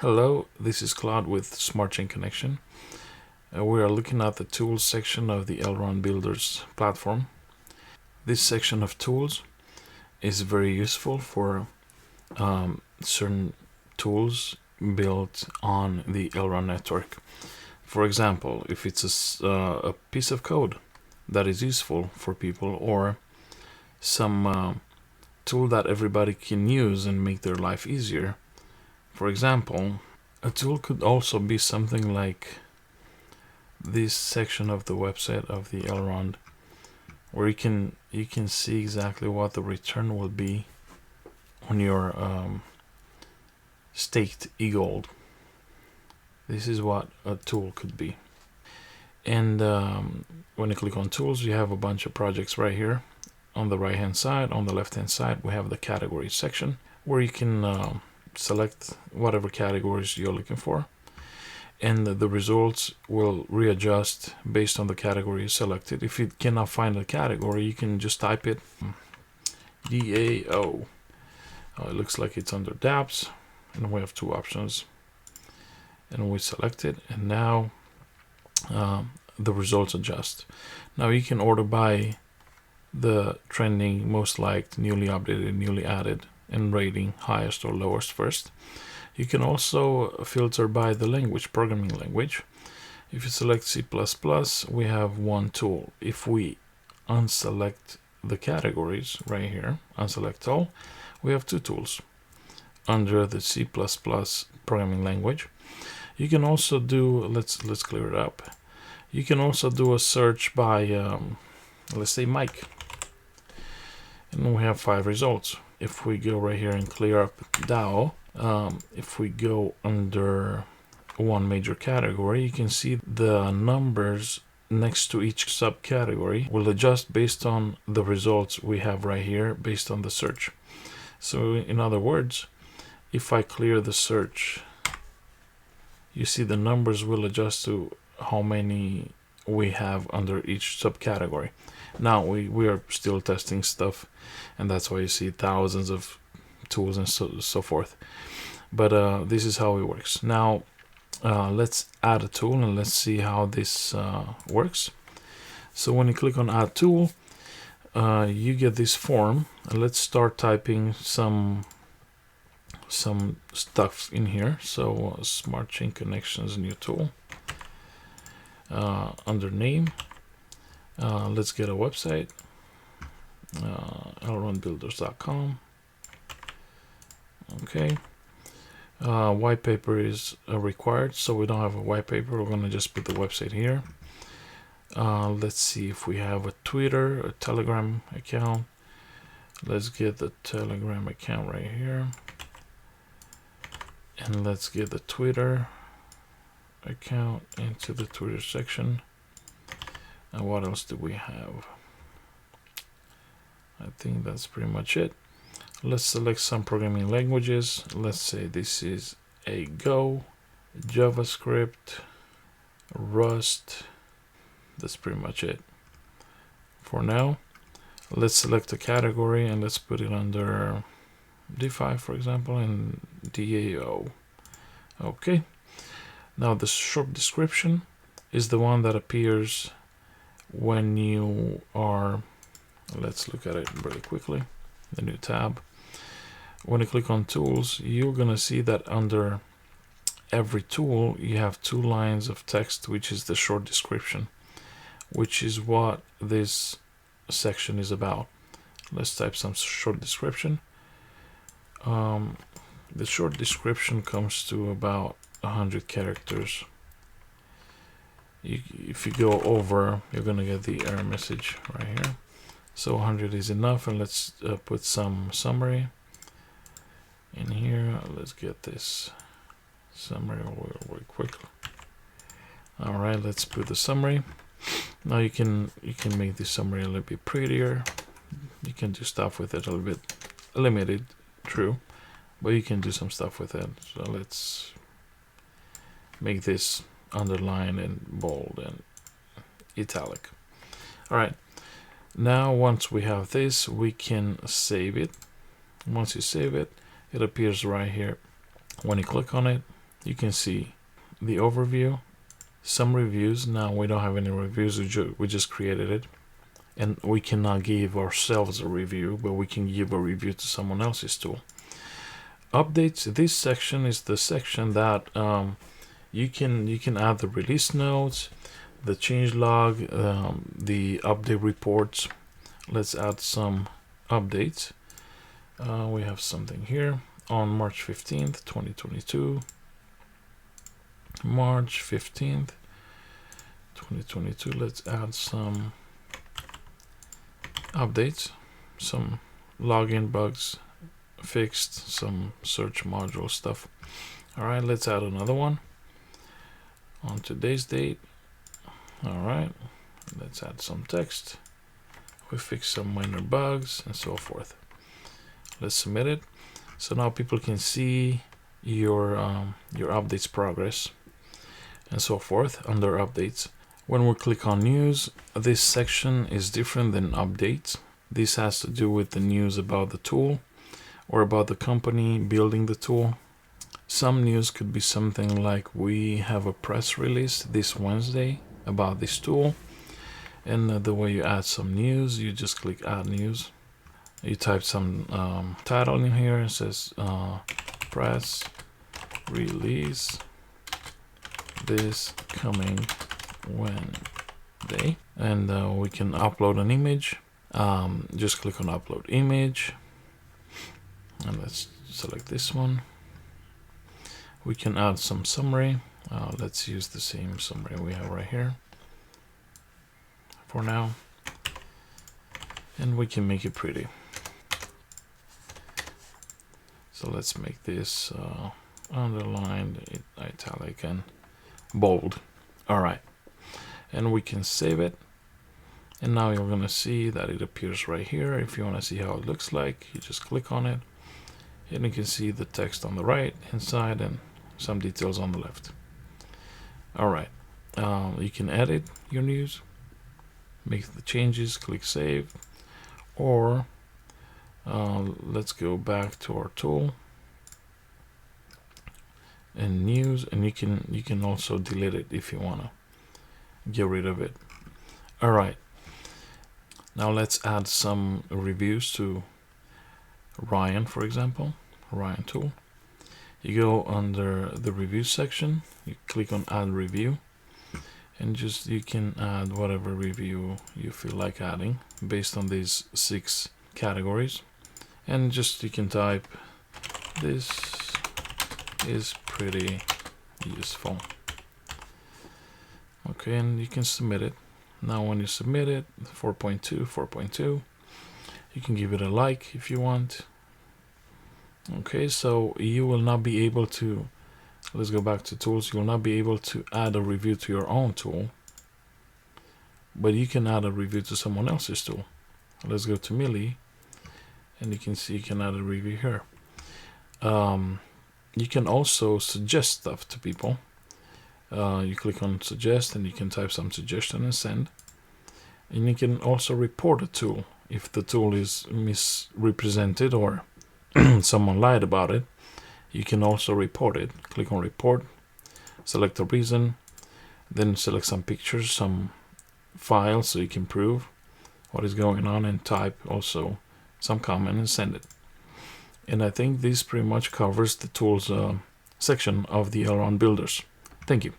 Hello, this is Claude with Smart Chain Connection. We are looking at the tools section of the Elrond Builders platform. This section of tools is very useful for certain tools built on the Elrond network. For example, if it's a piece of code that is useful for people, or some tool that everybody can use and make their life easier. For example, a tool could also be something like this section of the website of the Elrond, where you can see exactly what the return will be on your staked e-gold. This is what a tool could be. And when you click on tools, you have a bunch of projects right here. On the right hand side, on the left hand side, we have the categories section, where you can select whatever categories you're looking for, and the results will readjust based on the category you selected. If you cannot find a category, you can just type it DAO. It looks like it's under dApps, and we have two options, and we select it, and now the results adjust. Now you can order by the trending, most liked, newly updated, newly added, and rating highest or lowest first. You can also filter by the language, programming language. If you select C++, we have one tool. If we unselect the categories right here, unselect all, we have two tools under the C++ programming language. You can also do, let's clear it up. You can also do a search by, let's say Mike, and we have 5 results. If we go right here and clear up DAO, if we go under one major category, you can see the numbers next to each subcategory will adjust based on the results we have right here based on the search. So in other words, if I clear the search, you see the numbers will adjust to how many we have under each subcategory. Now we are still testing stuff, and that's why you see thousands of tools and so forth. But this is how it works. Now let's add a tool and let's see how this works. So when you click on Add Tool, you get this form, and let's start typing some stuff in here. So Smart Chain Connections, new tool. Under name, let's get a website, elrondbuilders.com. Okay. White paper is required, so we don't have a white paper. We're going to just put the website here. Let's see if we have a Twitter, a Telegram account. Let's get the Telegram account right here. And let's get the Twitter account into the Twitter section. And what else do we have? I think that's pretty much it. Let's select some programming languages. Let's say this is a Go, JavaScript, Rust. That's pretty much it for now. Let's select a category and let's put it under DeFi, for example, and DAO. Okay. Now the short description is the one that appears when you are, let's look at it really quickly, the new tab. When you click on tools, you're gonna see that under every tool you have 2 lines of text, which is the short description, which is what this section is about. Let's type some short description. The short description comes to about 100 characters. If you go over, you're gonna get the error message right here. So 100 is enough, and let's put some summary in here. Let's get this summary really quickly. All right, let's put the summary. Now you can make this summary a little bit prettier. You can do stuff with it a little bit limited, true, but you can do some stuff with it. So let's make this underline and bold and italic. All right. Now, once we have this, we can save it. Once you save it, it appears right here. When you click on it, you can see the overview, some reviews. Now we don't have any reviews, we just created it. And we cannot give ourselves a review, but we can give a review to someone else's tool. Updates, this section is the section that you can add the release notes, the change log, the update reports. Let's add some updates. We have something here on March 15th, 2022. March 15th, 2022. Let's add some updates, some login bugs fixed, some search module stuff. All right, let's add another one on today's date. All right, let's add some text. We fixed some minor bugs and so forth. Let's submit it. So now people can see your updates progress and so forth under updates. When we click on news, this section is different than updates. This has to do with the news about the tool or about the company building the tool. Some news could be something like, we have a press release this Wednesday about this tool. And the way you add some news, you just click add news. You type some title in here. It says press release this coming Wednesday, and we can upload an image. Just click on upload image, and let's select this one. We can add some summary. Let's use the same summary we have right here for now, and we can make it pretty. So let's make this underlined, italic, and bold. All right, and we can save it. And now you're gonna see that it appears right here. If you want to see how it looks like, you just click on it, and you can see the text on the right hand side and some details on the left. All right, you can edit your news, make the changes, click save, or let's go back to our tool and news, and you can also delete it if you want to get rid of it. All right, now let's add some reviews to Ryan, for example, Ryan tool. You go under the review section, you click on add review, and just you can add whatever review you feel like adding based on these 6 categories. And just you can type, this is pretty useful. Okay, and you can submit it. Now when you submit it, 4.2, you can give it a like if you want. Okay, so you will not be able to, let's go back to tools, you will not be able to add a review to your own tool, but you can add a review to someone else's tool. Let's go to Millie, and you can see you can add a review here. You can also suggest stuff to people. You click on suggest, and you can type some suggestion and send. And you can also report a tool if the tool is misrepresented or someone lied about it. You can also report it. Click on report, select a reason, then select some pictures, some files, so you can prove what is going on, and type also some comment and send it. And I think this pretty much covers the tools section of the Aileron builders. Thank you.